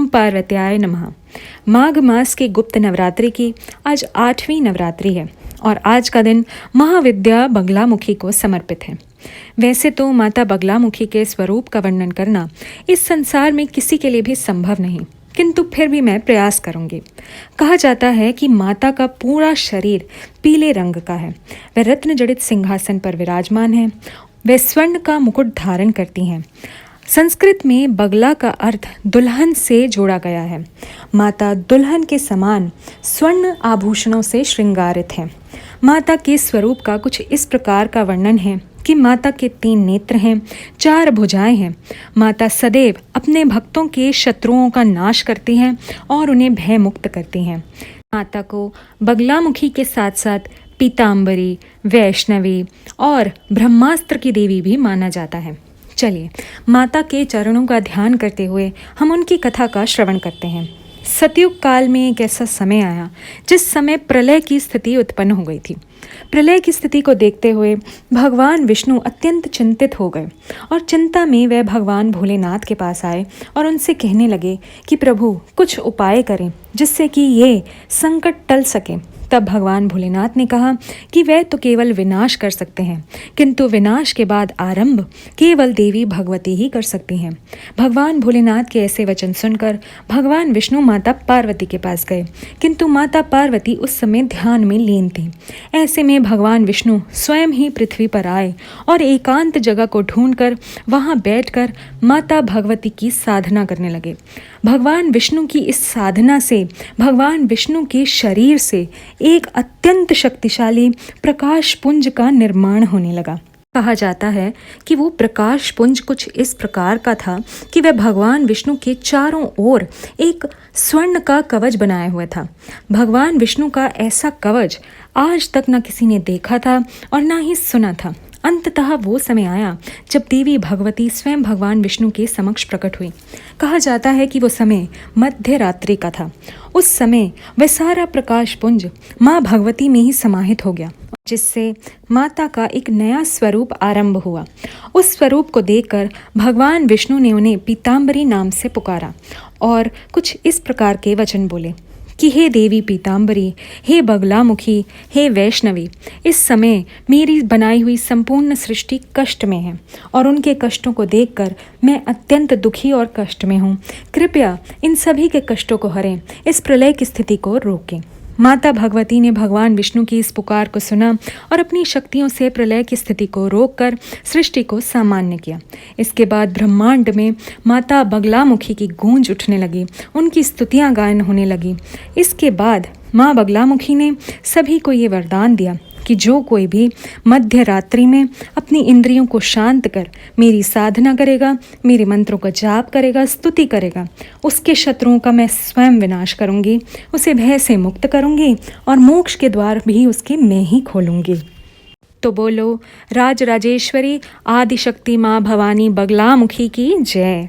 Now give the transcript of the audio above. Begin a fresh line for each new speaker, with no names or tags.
ओम पार्वत्याय नमः। माघ मास के गुप्त नवरात्रि की आज 8वीं नवरात्रि है और आज का दिन महाविद्या बगलामुखी को समर्पित है। वैसे तो माता बगलामुखी के स्वरूप का वर्णन करना इस संसार में किसी के लिए भी संभव नहीं, किंतु फिर भी मैं प्रयास करूंगी। कहा जाता है कि माता का पूरा शरीर पीले रंग का है। वह रत्न जड़ित सिंहासन पर विराजमान है। वे स्वर्ण का मुकुट धारण करती हैं। संस्कृत में बगला का अर्थ दुल्हन से जोड़ा गया है। माता दुल्हन के समान स्वर्ण आभूषणों से श्रृंगारित है। माता के स्वरूप का कुछ इस प्रकार का वर्णन है कि माता के 3 नेत्र हैं, 4 भुजाएं हैं। माता सदैव अपने भक्तों के शत्रुओं का नाश करती हैं और उन्हें भय मुक्त करती हैं। माता को बगलामुखी के साथ साथ पीताम्बरी, वैष्णवी और ब्रह्मास्त्र की देवी भी माना जाता है। चलिए माता के चरणों का ध्यान करते हुए हम उनकी कथा का श्रवण करते हैं। सतयुग काल में एक ऐसा समय आया जिस समय प्रलय की स्थिति उत्पन्न हो गई थी। प्रलय की स्थिति को देखते हुए भगवान विष्णु अत्यंत चिंतित हो गए और चिंता में वह भगवान भोलेनाथ के पास आए और उनसे कहने लगे कि प्रभु कुछ उपाय करें जिससे कि ये संकट टल सके। तब भगवान भोलेनाथ ने कहा कि वह तो केवल विनाश कर सकते हैं, किंतु विनाश के बाद आरंभ केवल देवी भगवती ही कर सकती हैं। भगवान भोलेनाथ के ऐसे वचन सुनकर भगवान विष्णु माता पार्वती के पास गए, किंतु माता पार्वती उस समय ध्यान में लीन थी। ऐसे में भगवान विष्णु स्वयं ही पृथ्वी पर आए और एकांत जगह को ढूंढकर वहां बैठकर माता भगवती की साधना करने लगे। भगवान विष्णु की इस साधना से भगवान विष्णु के शरीर से एक अत्यंत शक्तिशाली प्रकाश पुंज का निर्माण होने लगा। कहा जाता है कि वो प्रकाश पुंज कुछ इस प्रकार का था कि वह भगवान विष्णु के चारों ओर एक स्वर्ण का कवच बनाया हुआ था। भगवान विष्णु का ऐसा कवच आज तक न किसी ने देखा था और न ही सुना था। अंततः वो समय आया जब देवी भगवती स्वयं भगवान विष्णु के समक्ष प्रकट हुई। कहा जाता है कि वो समय मध्य रात्रि का था। उस समय वह सारा प्रकाश पुंज माँ भगवती में ही समाहित हो गया, जिससे माता का एक नया स्वरूप आरंभ हुआ। उस स्वरूप को देखकर भगवान विष्णु ने उन्हें पीताम्बरी नाम से पुकारा और कुछ इस प्रकार के वचन बोले कि हे देवी पीताम्बरी, हे बगलामुखी, हे वैष्णवी, इस समय मेरी बनाई हुई संपूर्ण सृष्टि कष्ट में है और उनके कष्टों को देखकर मैं अत्यंत दुखी और कष्ट में हूँ। कृपया इन सभी के कष्टों को हरें, इस प्रलय की स्थिति को रोकें। माता भगवती ने भगवान विष्णु की इस पुकार को सुना और अपनी शक्तियों से प्रलय की स्थिति को रोककर सृष्टि को सामान्य किया। इसके बाद ब्रह्मांड में माता बगलामुखी की गूंज उठने लगी, उनकी स्तुतियां गायन होने लगी। इसके बाद माँ बगलामुखी ने सभी को ये वरदान दिया कि जो कोई भी मध्य रात्रि में अपनी इंद्रियों को शांत कर मेरी साधना करेगा, मेरे मंत्रों का जाप करेगा, स्तुति करेगा, उसके शत्रुओं का मैं स्वयं विनाश करूंगी, उसे भय से मुक्त करूंगी और मोक्ष के द्वार भी उसके मैं ही खोलूंगी। तो बोलो राज राजेश्वरी आदिशक्ति माँ भवानी बगलामुखी की जय।